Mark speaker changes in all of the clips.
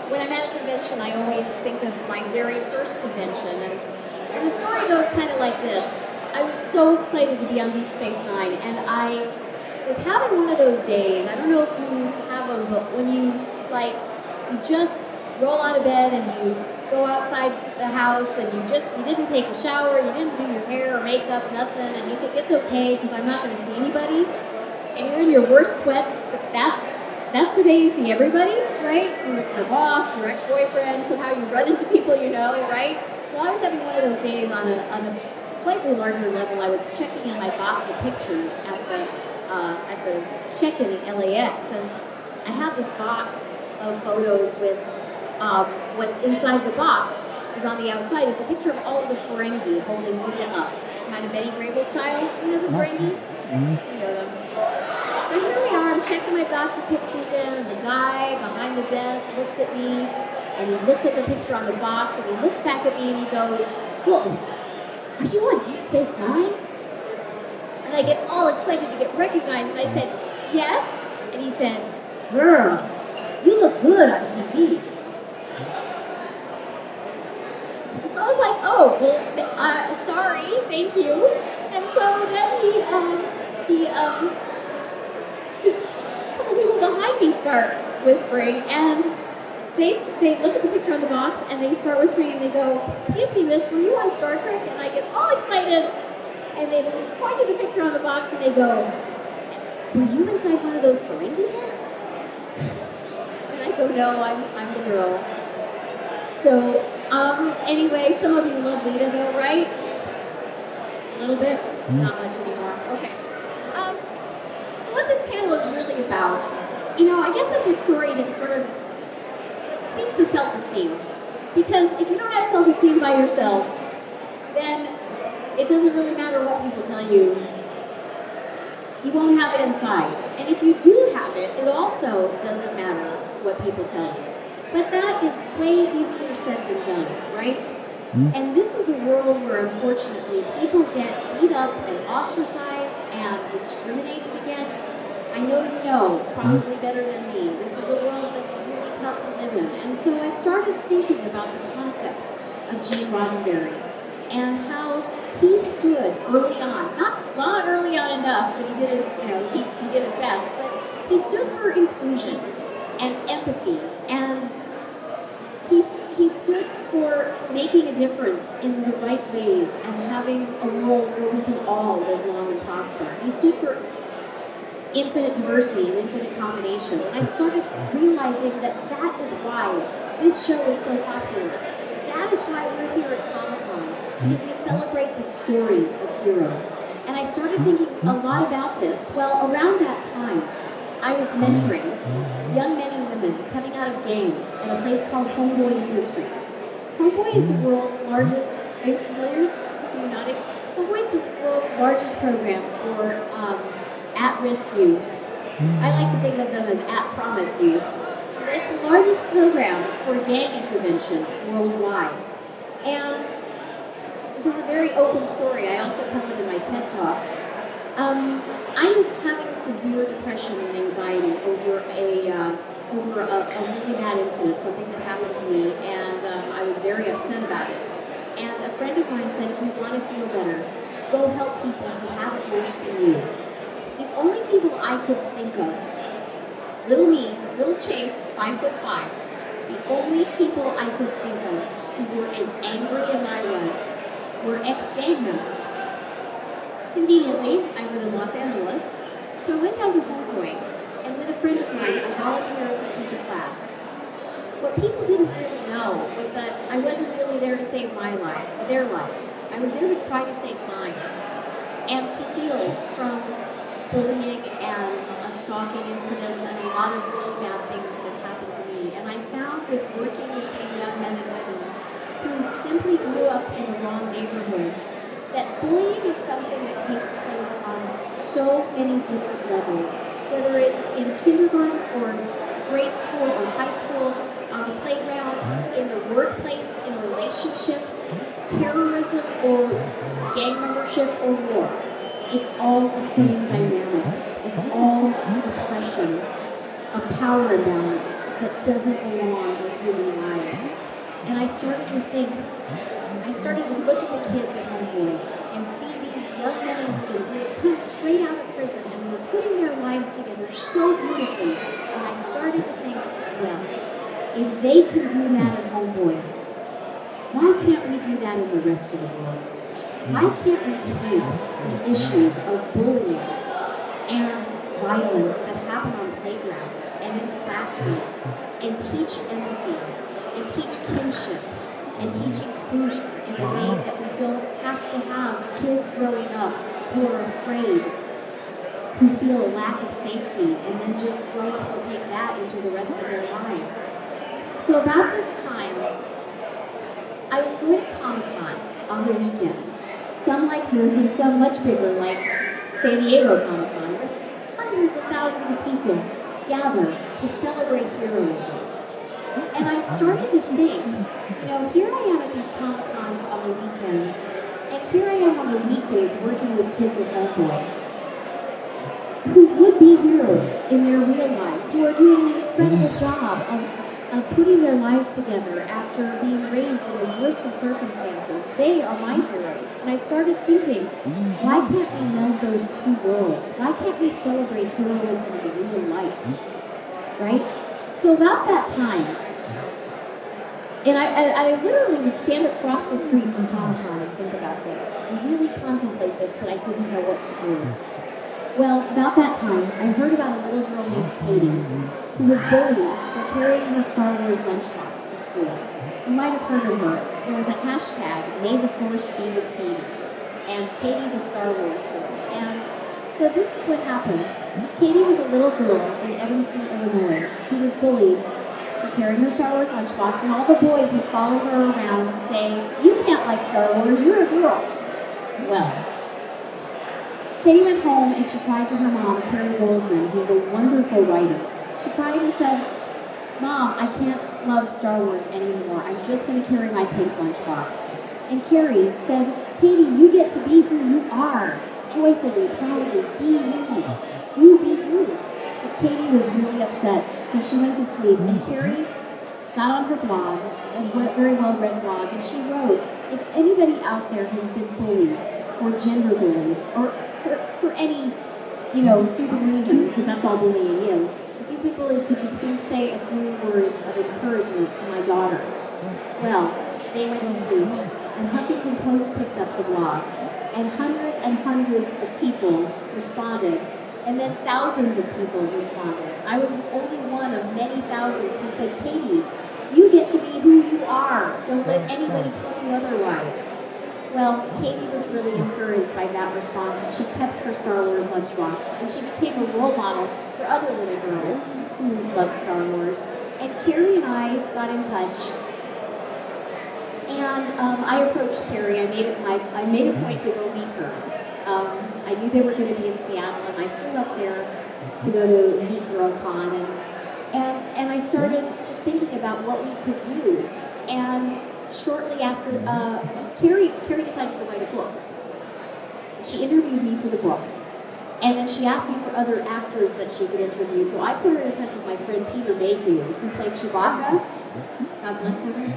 Speaker 1: when I'm at a convention, I always think of my very first convention, and the story goes kind of like this. I was so excited to be on Deep Space Nine, and I was having one of those days. I don't know if you have them, but when you just roll out of bed and you go outside the house and you didn't take a shower, you didn't do your hair or makeup, nothing, and you think it's okay because I'm not going to see anybody, and you're in your worst sweats. That's the day you see everybody, right? Your boss, your ex-boyfriend, somehow you run into people you know, right? Well, I was having one of those days on a slightly larger level. I was checking in my box of pictures at the check-in at LAX, and I have this box of photos with what's inside the box is on the outside. It's a picture of all of the Ferengi holding Lita up, kind of Betty Grable style. You know the Ferengi? You know them. So here we are, I'm checking my box of pictures in, and the guy behind the desk looks at me, and he looks at the picture on the box, and he looks back at me, and he goes, "Whoa, are you on Deep Space Nine?" And I get all excited to get recognized, and I said, "Yes." And he said, "Girl, you look good on TV." So I was like, "Oh, well, sorry, thank you." And so then a couple people behind me start whispering, and they look at the picture on the box, and they start whispering, and they go, "Excuse me, miss, were you on Star Trek?" And I get all excited, and they point to the picture on the box, and they go, "Were you inside one of those Ferengi heads?" And I go, "No, I'm the girl." So, anyway, some of you love Lita though, right? A little bit? Not much anymore. Okay. So what this panel is really about, I guess that's a story that sort of speaks to self-esteem. Because if you don't have self-esteem by yourself, then it doesn't really matter what people tell you. You won't have it inside. And if you do have it, it also doesn't matter what people tell you. But that is way easier said than done, right? And this is a world where, unfortunately, people get beat up and ostracized and discriminated against. I know you know, probably better than me. This is a world that's really tough to live in. And so I started thinking about the concepts of Gene Roddenberry and how he stood early on, not early on enough, but he did his, he did his best, but he stood for inclusion and empathy, and he stood for making a difference in the right ways and having a world where we can all live long and prosper. He stood for infinite diversity and infinite combinations. And I started realizing that is why this show is so popular. That is why we're here at Comic-Conâ, because we celebrate the stories of heroes. And I started thinking a lot about this. Well, around that time, I was mentoring young men and women coming out of gangs at a place called Homeboy Industries. Homeboy is the world's largest, are you familiar? Homeboy is the world's largest program for at-risk youth. I like to think of them as at-promise youth. It's the largest program for gang intervention worldwide. And this is a very open story. I also tell it in my TED Talk. I was having severe depression and anxiety over a really bad incident, something that happened to me, and I was very upset about it. And a friend of mine said, if you want to feel better, go help people who have it worse than you. The only people I could think of, little me, little Chase, 5'5", the only people I could think of who were as angry as I was were ex-gang members. Conveniently, I live in Los Angeles, so I went down to Homeboy, and with a friend of mine, I volunteered to teach a class. What people didn't really know was that I wasn't really there to save my life, their lives. I was there to try to save mine, and to heal from bullying and a stalking incident and a lot of really bad things that had happened to me. And I found with working with these young men and women who simply grew up in the wrong neighborhoods, that bullying is something that takes place on so many different levels, whether it's in kindergarten or grade school or high school, on the playground, in the workplace, in relationships, terrorism or gang membership or war. It's all the same dynamic. It's all oppression. a power imbalance that doesn't belong in human lives. And I started to look at the kids at Homeboy and see these young men and women who had come straight out of prison and were putting their lives together so beautifully. And I started to think, well, if they can do that at Homeboy, why can't we do that in the rest of the world? Why can't we take the issues of bullying and violence that happen on playgrounds and in the classroom and teach empathy and teach kinship and teach inclusion in a way that we don't have to have kids growing up who are afraid, who feel a lack of safety, and then just grow up to take that into the rest of their lives. So about this time, I was going to Comic-Cons on the weekends, some like this and some much bigger, like San Diego Comic-Con, where hundreds of thousands of people gather to celebrate heroism. And I started to think, here I am at these Comic-Cons on the weekends, and here I am on the weekdays working with kids at Homeboy, who would be heroes in their real lives, who are doing an incredible job of putting their lives together after being raised in the worst of circumstances. They are my heroes. And I started thinking, why can't we meld those two worlds? Why can't we celebrate heroism in real life? Right? So about that time, and I literally would stand across the street from Comic-Con and think about this, and really contemplate this, but I didn't know what to do. Well, about that time, I heard about a little girl named Katie, who was bullied for carrying her Star Wars lunchbox to school. You might have heard of her. There was a hashtag, May the Force be with Katie, and Katie the Star Wars girl. And so this is what happened. Katie was a little girl in Evanston, Illinois, who was bullied for carrying her Star Wars lunchbox, and all the boys would follow her around and say, "You can't like Star Wars, you're a girl." Well, Katie went home and she cried to her mom, Carrie Goldman, who's a wonderful writer. She cried and said, "Mom, I can't love Star Wars anymore. I'm just going to carry my pink lunchbox." And Carrie said, "Katie, you get to be who you are. Joyfully, proudly, be you. You be you." But Katie was really upset, so she went to sleep. And Carrie got on her blog, a very well-read blog, and she wrote, if anybody out there has been bullied or gender bullied, or for any, stupid reason, because that's all bullying is, if you've been bullied, could you please say a few words of encouragement to my daughter? Well, they went to sleep, and Huffington Post picked up the blog, and hundreds of people responded, and then thousands of people responded. I was only one of many thousands who said, "Katie, you get to be who you are. Don't let anybody tell you otherwise." Well, Katie was really encouraged by that response, and she kept her Star Wars lunchbox, and she became a role model for other little girls who love Star Wars. And Carrie and I got in touch, and I approached Carrie. I made a point to go meet her. I knew they were going to be in Seattle, and I flew up there to go to geek-bullying, and I started just thinking about what we could do. And shortly after, Carrie decided to write a book. She interviewed me for the book, and then she asked me for other actors that she could interview. So I put her in touch with my friend Peter Mayhew, who played Chewbacca. God bless him.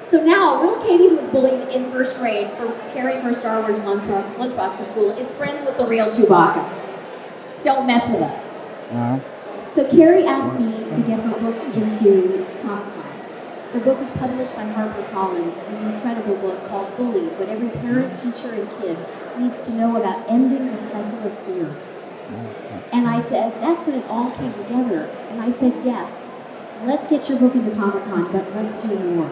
Speaker 1: So now, little Katie, who was bullied in first grade for carrying her Star Wars lunchbox to school, is friends with the real Chewbacca. Don't mess with us. So Carrie asked me to get her book into Comic-Con. Her book was published by HarperCollins. It's an incredible book called Bullied, what every parent, teacher, and kid needs to know about ending the cycle of fear. And I said, that's when it all came together. And I said, yes, let's get your book into Comic-Con, but let's do more.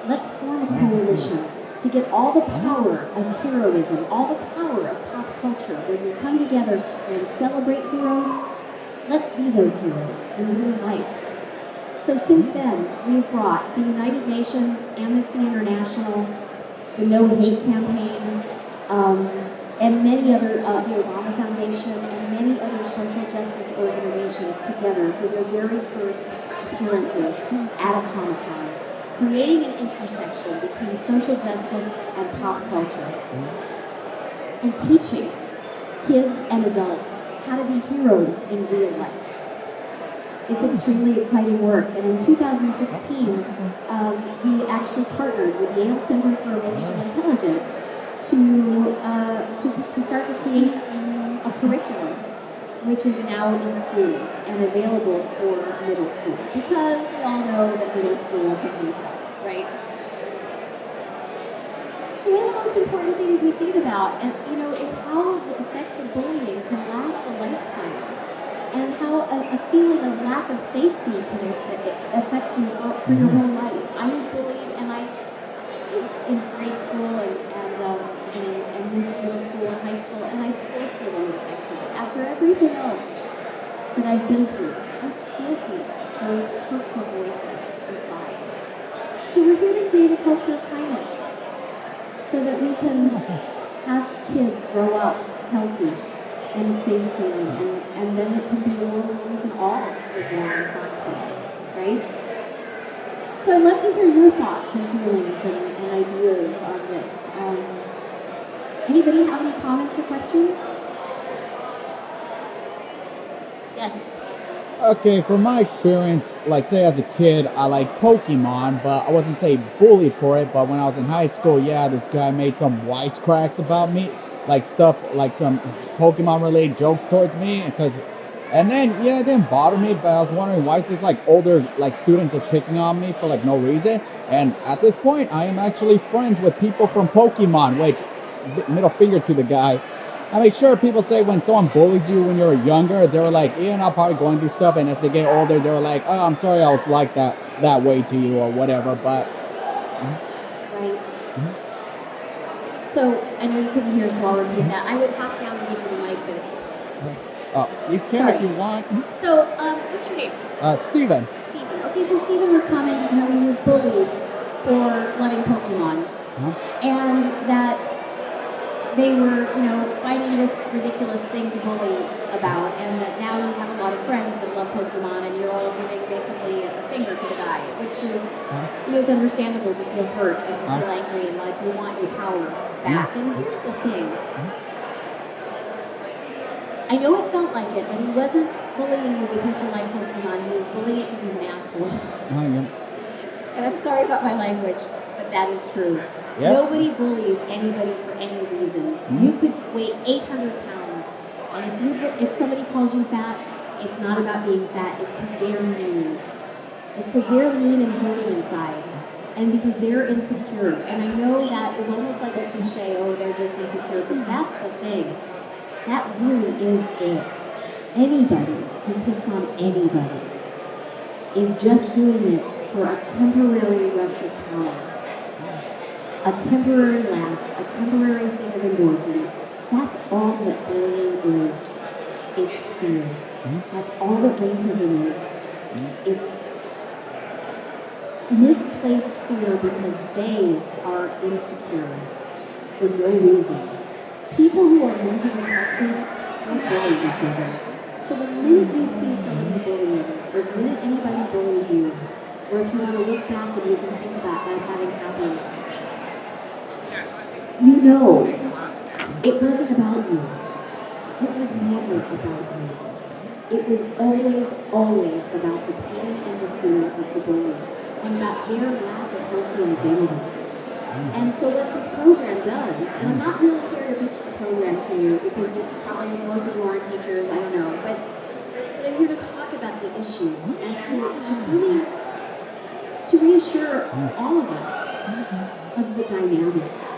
Speaker 1: Let's form a coalition to get all the power of heroism, all the power of pop culture. When we come together and celebrate heroes, let's be those heroes in real life. So since then, we've brought the United Nations, Amnesty International, the No Hate Campaign, and many other, the Obama Foundation, and many other social justice organizations together for their very first appearances at a Comic-Con, creating an intersection between social justice and pop culture, and teaching kids and adults how to be heroes in real life. it's extremely exciting work. And in 2016, we actually partnered with Yale Center for Emotional Intelligence to start to create a curriculum which is now in schools and available for middle school, because we all know that middle school can be help, right? So one of the most important things we think about, and is how the effects of bullying can last a lifetime, and how a feeling of lack of safety can affect you for your whole life. I was bullied, and in grade school and in middle school and high school, and I still feel those effects of it. After everything else that I've been through, I still feel those hurtful voices inside. So we're here to create a culture of kindness, so that we can have kids grow up healthy and safe feeling, and then it can be a world where we can all live long and prosper, right? So I'd love to hear your thoughts and feelings and ideas on this. Anybody have any comments or questions? Yes.
Speaker 2: Okay, from my experience, like say as a kid, I like Pokemon, but I wasn't say bullied for it. But when I was in high school, yeah, this guy made some wisecracks about me, like stuff, like some Pokemon related jokes towards me, and then yeah, it didn't bother me, but I was wondering why is this like older like student just picking on me for like no reason? And at this point, I am actually friends with people from Pokemon, which middle finger to the guy. I mean, sure, people say when someone bullies you when you're younger, they're like, yeah, I'm probably going through stuff, and as they get older, they're like, oh, I'm sorry I was like that way to you or whatever, but...
Speaker 1: Right. So, I know you couldn't hear, so I'll repeat that. I would hop down and give you the mic, but...
Speaker 2: Oh, you can if you want.
Speaker 1: So, what's your name?
Speaker 2: Steven.
Speaker 1: Steven. Okay, so Steven was commenting how he was bullied for loving Pokemon, and that they were, finding this ridiculous thing to bully about, and that now you have a lot of friends that love Pokemon, and you're all giving basically a finger to the guy, which is, it's understandable to feel hurt and to feel angry and like you want your power back. And here's the thing. I know it felt like it, but he wasn't bullying you because you like Pokemon. He was bullying it because he's an asshole. And I'm sorry about my language, but that is true. Yep. Nobody bullies anybody for any reason. You could weigh 800 pounds, and if somebody calls you fat, it's not about being fat, it's because they're mean. It's because they're mean and hurting inside, and because they're insecure. And I know that is almost like a cliche, oh, they're just insecure, but that's the thing. That really is it. Anybody who picks on anybody is just doing it for a temporary rush of power. A temporary laugh, a temporary thing of endorphins. That's all that bullying is. It's fear. That's all that racism is. It's misplaced fear because they are insecure for no reason. People who are mentally healthy don't bully each other. So the minute you see somebody bullying, or the minute anybody bullies you, or if you want to look back and you can think about that having happened, you know it wasn't about you. It was never about you. It was always about the pain and the fear of the bully, and about their lack of healthy identity. And so what this program does, and I'm not really here to pitch the program to you because probably most of you aren't teachers, I don't know, but I'm here to talk about the issues and to reassure all of us of the dynamics.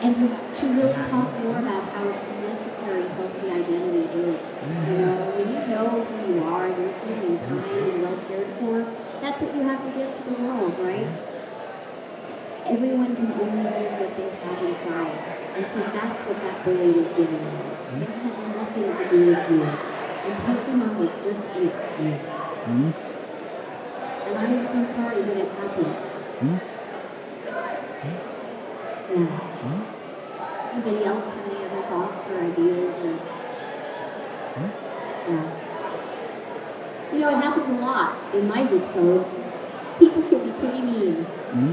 Speaker 1: And to really talk more about how necessary healthy identity is. When you know who you are and you're feeling kind and well cared for, that's what you have to give to the world, right? Everyone can only give what they have inside. And so that's what that bully was giving you. It had nothing to do with you. And Pokemon was just an excuse. And I am so sorry that it happened. Yeah. Anybody else have any other thoughts or ideas? Yeah. It happens a lot in my zip code. People can be pretty mean.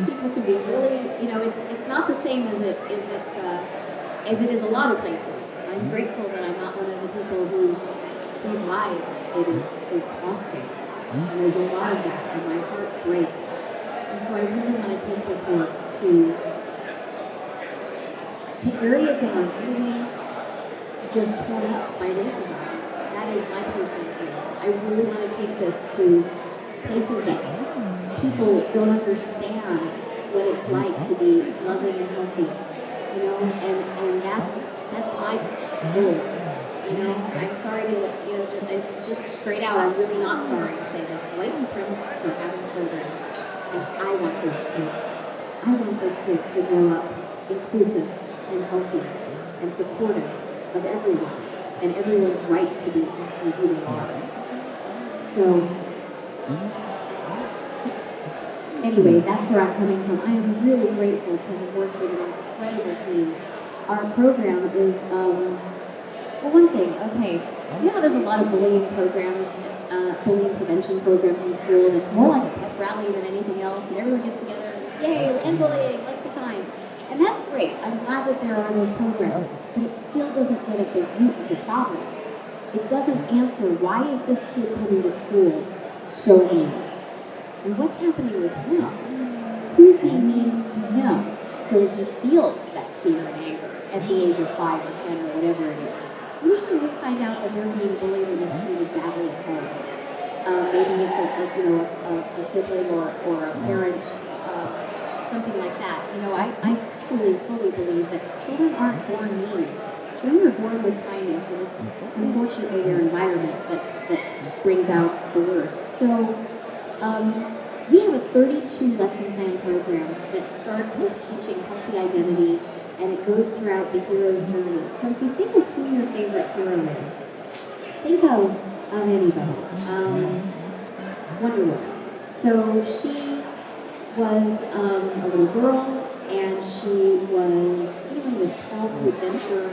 Speaker 1: People can be really, it's not the same as it is a lot of places. I'm grateful that I'm not one of the people who's these lives it is costing. And there's a lot of that, and my heart breaks. And so I really want to take this work to areas that are really just torn up by racism. That is my personal thing. I really want to take this to places that people don't understand what it's like to be loving and healthy, you know, and that's my goal. You know, I'm sorry to, you know, it's just straight out, I'm really not sorry to say this. White supremacists are having children, and I want those kids. I want those kids to grow up inclusive and healthy and supportive of everyone, and everyone's right to be exactly who they are. So, anyway, that's where I'm coming from. I am really grateful to have worked with an incredible team. Our program is, well, one thing, okay, you know there's a lot of bullying programs, bullying prevention programs in school, and it's more like a pep rally than anything else, and everyone gets together, and yay, end bullying, let's be kind. And that's great. I'm glad that there are those programs, but it still doesn't get at the root of the problem. It doesn't answer why is this kid coming to school so mean? And what's happening with him? Who's being mean to him so that he feels that fear and anger at the age of 5 or 10 or whatever it is? Usually we find out that they're being bullied or mistreated badly at home. Maybe it's a sibling or a parent, something like that. You know, I truly, fully believe that children aren't born mean. Children are born with kindness, and it's unfortunately their environment that brings out the worst. So we have a 32 lesson plan program that starts with teaching healthy identity, and it goes throughout the hero's journey. So if you think of who your favorite hero is, think of anybody. Wonder Woman. So she was a little girl, and she was feeling this call to adventure.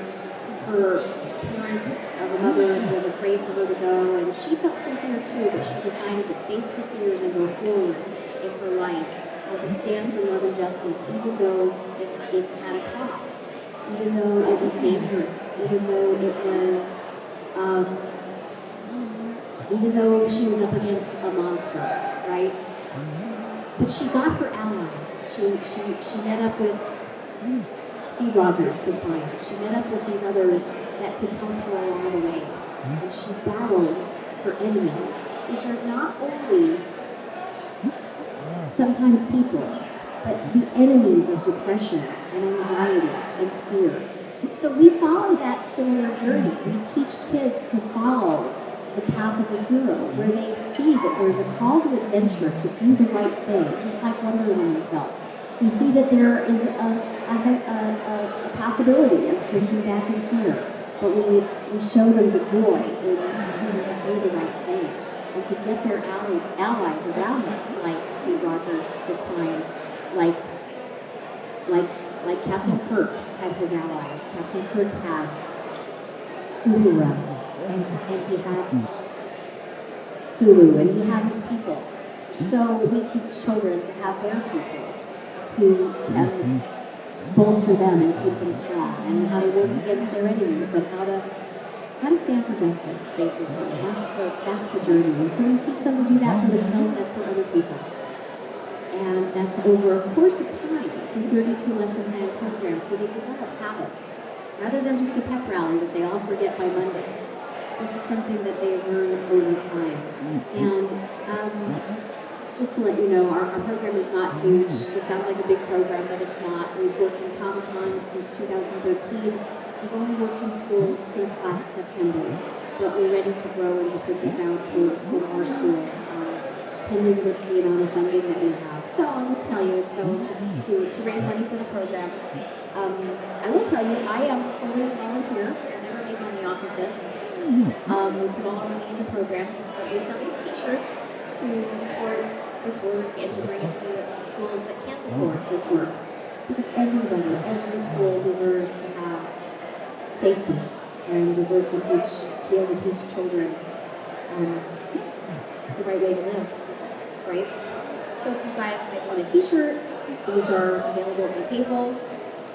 Speaker 1: Her parents, her mother was afraid for her to go, and she felt some fear too, but she decided to face her fears and go forward in her life, and to stand for love and justice, even though it had a cost, even though it was dangerous, even though it was, even though she was up against a monster, right? But she got her allies. She met up with Steve Rogers, Chris Pine. She met up with these others that could help her along the way. And she battled her enemies, which are not only sometimes people, but the enemies of depression and anxiety and fear. So we follow that similar journey. We teach kids to follow the path of a hero, where they see that there's a call to adventure, to do the right thing, just like Wonder Woman felt. We see that there is a possibility of shrinking back in fear, but we show them the joy in proceeding to do the right thing and to get their allies around them, like Steve Rogers, Chris Pine, like Captain Kirk had his allies. Captain Kirk had Uhura, and he had Sulu, and he had his people. So we teach children to have their people who can bolster them and keep them strong, and how to work against their enemies, and how to stand for justice, basically. That's the journey. And so we teach them to do that for themselves and for other people. And that's over a course of time. It's a 32 lesson plan program, so they develop habits. Rather than just a pep rally that they all forget by Monday. This is something that they learn over time. And just to let you know, our program is not huge. It sounds like a big program, but it's not. We've worked in Comic-Conâ since 2013. We've only worked in schools since last September, but we're ready to grow and to put this out for more schools, pending the amount of funding that we have. So I'll just tell you, to raise money for the program, I will tell you, I am fully a volunteer. I never made money off of this. We put all our money into programs, but we sell these t-shirts to support this work and to bring it to schools that can't afford this work. Because everybody, every school deserves to have safety and deserves to be able to teach children the right way to live, right? So if you guys might want a t-shirt, these are available at the table.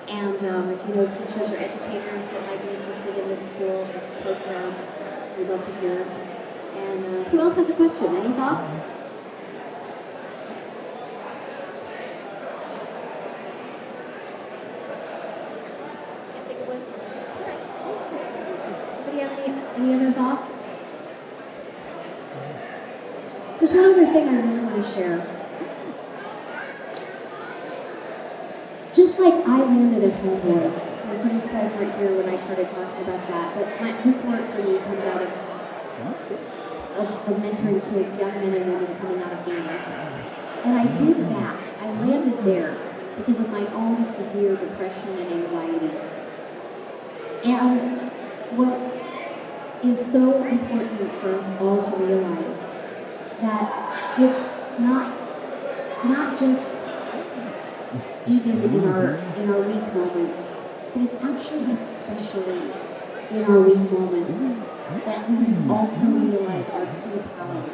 Speaker 1: And if you know teachers or educators that might be interested in this school program, We'd love to hear. And who else has a question? Any thoughts? Can't think of one. Anybody have any other thoughts? There's one other thing I really want to share. Just like I landed at Homeboy, and some of you guys weren't here when I started talking about that, but this work for me comes out of mentoring kids, young men and women coming out of gangs. And I did that. I landed there because of my own severe depression and anxiety. And what is so important for us all to realize that it's not just even in our weak moments, but it's actually especially in our weak moments that we can also realize our true power.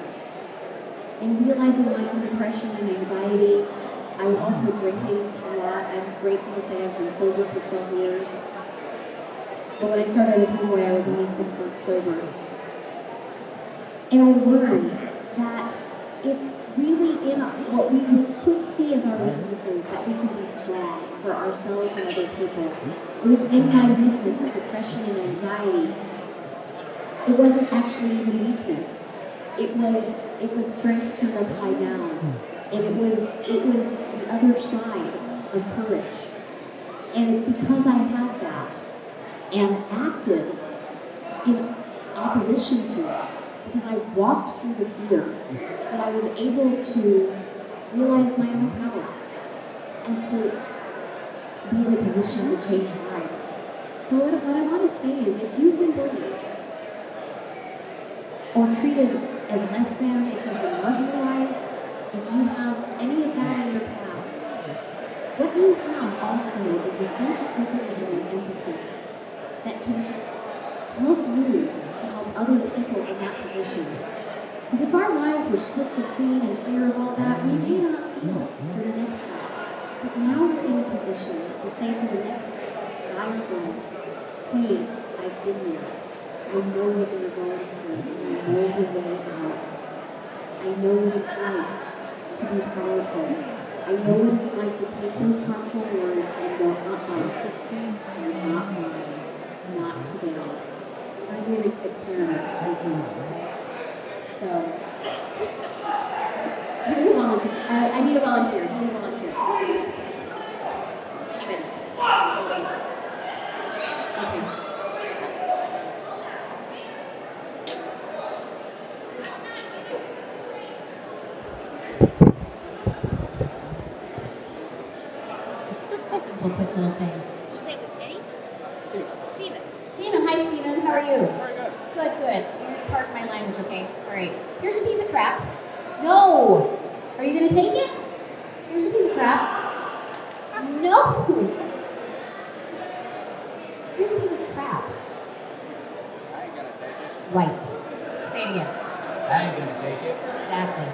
Speaker 1: And realizing my own depression and anxiety, I was also drinking a lot. I'm grateful to say I've been sober for 12 years. But when I started at Homeboy, I was only 6 months sober. And I learned that it's really in what we could see as our weaknesses that we can be strong for ourselves and other people. It was in my weakness of depression and anxiety. It wasn't actually even weakness. It was strength turned upside down. And it was the other side of courage. And it's because I had that and acted in opposition to it, because I walked through the fear, that I was able to realize my own power and to be in a position to change lives. So what I want to say is, if you've been bullied or treated as less than, if you've been marginalized, if you have any of that in your past, what you have also is a sensitivity and an empathy that can help you to help other people in that position. Because if our lives were slipped between and fear of all that, we may not feel for the next step. But now we're in a position to say to the next guy or girl, hey, I've been there. I know what you're going through, and I know the way out. I know what it's like to be powerful. I know what it's like to take those harmful words and go, you're not mine, not today. I'm doing an experiment with you. So, here's a volunteer. I need a volunteer. Who's a volunteer? Steven. Okay. It's just a simple, quick little thing. Did you say it was Eddie? Steven. Steven, hi Steven. How are you?
Speaker 3: Very good.
Speaker 1: Good, good. You're going to pardon my language, okay? All right. Here's a piece of crap. No! Are you going to take it? Here's a piece of crap. No! Here's a piece of crap.
Speaker 3: I ain't gonna take it.
Speaker 1: Right. Say it again.
Speaker 3: I ain't gonna take it.
Speaker 1: Exactly.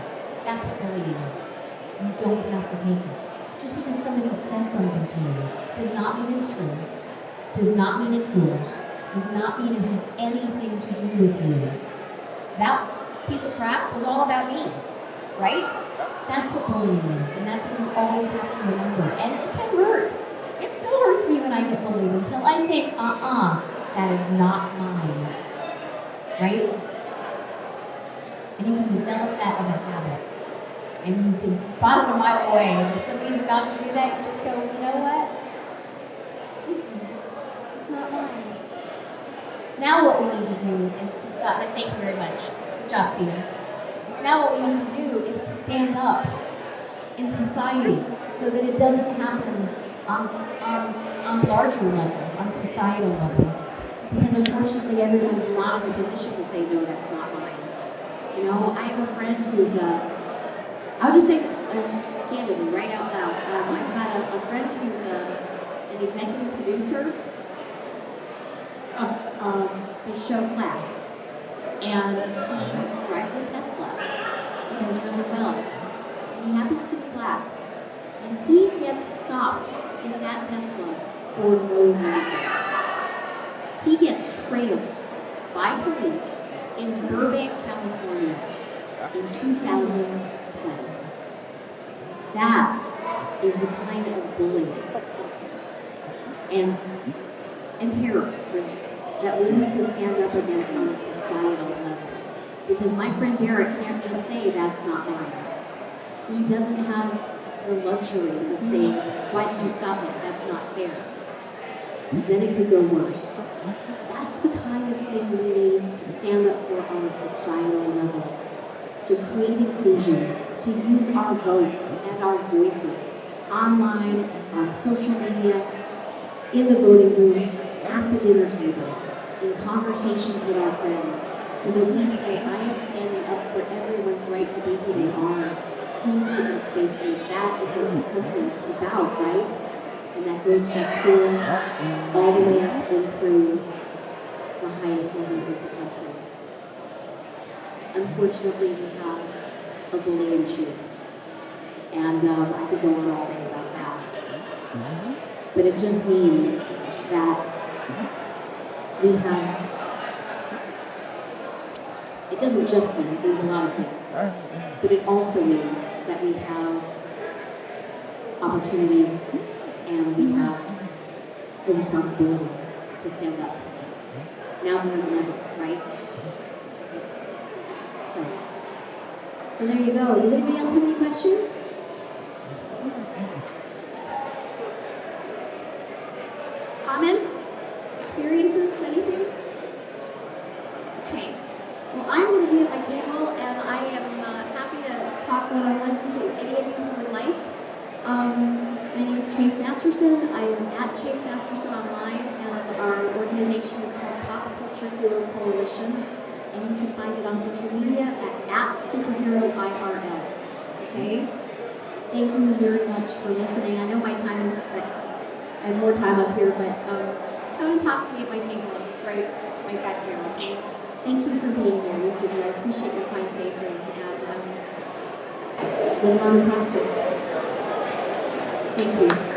Speaker 1: That's what bullying is. You don't have to take it. Just because somebody says something to you does not mean it's true, does not mean it's yours, does not mean it has anything to do with you. That piece of crap was all about me, right? That's what bullying is, and that's what you always have to remember. And it can hurt. It still hurts me when I get bullied until I think, that is not mine, right? And you can develop that as a habit. And you can spot it a mile away. If somebody's about to do that, you just go, you know what? It's not mine. Now what we need to do is to stop. Thank you very much. Good job, Stephen. Now what we need to do is to stand up in society so that it doesn't happen on larger levels, on societal levels. Because unfortunately, everyone's not in a position to say, no, that's not mine. You know, I have a friend who's I'll just say this, I'm just candidly, right out loud. I've got a friend who's an executive producer of the show Flash. And he drives a Tesla. He does really well. And he happens to be black. And he gets stopped in that Tesla for no reason. He gets trailed by police in Burbank, California in 2020. That is the kind of bullying and terror, really, that we need to stand up against on a societal level. Because my friend Garrett can't just say that's not mine. He doesn't have the luxury of saying, why did you stop it? That's not fair. Because then it could go worse. That's the kind of thing we need to stand up for on a societal level. To create inclusion, to use our votes and our voices online, on social media, in the voting booth, at the dinner table, in conversations with our friends, so that we say, I am standing up for everyone's right to be who they are, truly and safely. That is what this country is about, right? And that goes from school all the way up and through the highest levels of the country. Unfortunately, we have a bullying chief. And I could go on all day about that. But it just means that we have, it doesn't just mean, it means a lot of things. But it also means that we have opportunities and we have the responsibility to stand up. Now more than ever, right? So there you go. Does anybody else have any questions? Comments? Experiences? Anything? Okay. Well, I'm going to be at my table, and I am happy to talk one-on-one to any of you who would like. My name is Chase Masterson. I am at Chase Masterson online, and our organization is called Pop Culture Hero Coalition, and you can find it on social media at SuperheroIRL. Okay? Thank you very much for listening. I know my time is, I have more time up here, but come and talk to me at my table. I'm just right back here. Okay? Thank you for being here, each of you. I appreciate your kind faces, and live on the prosper. Thank you.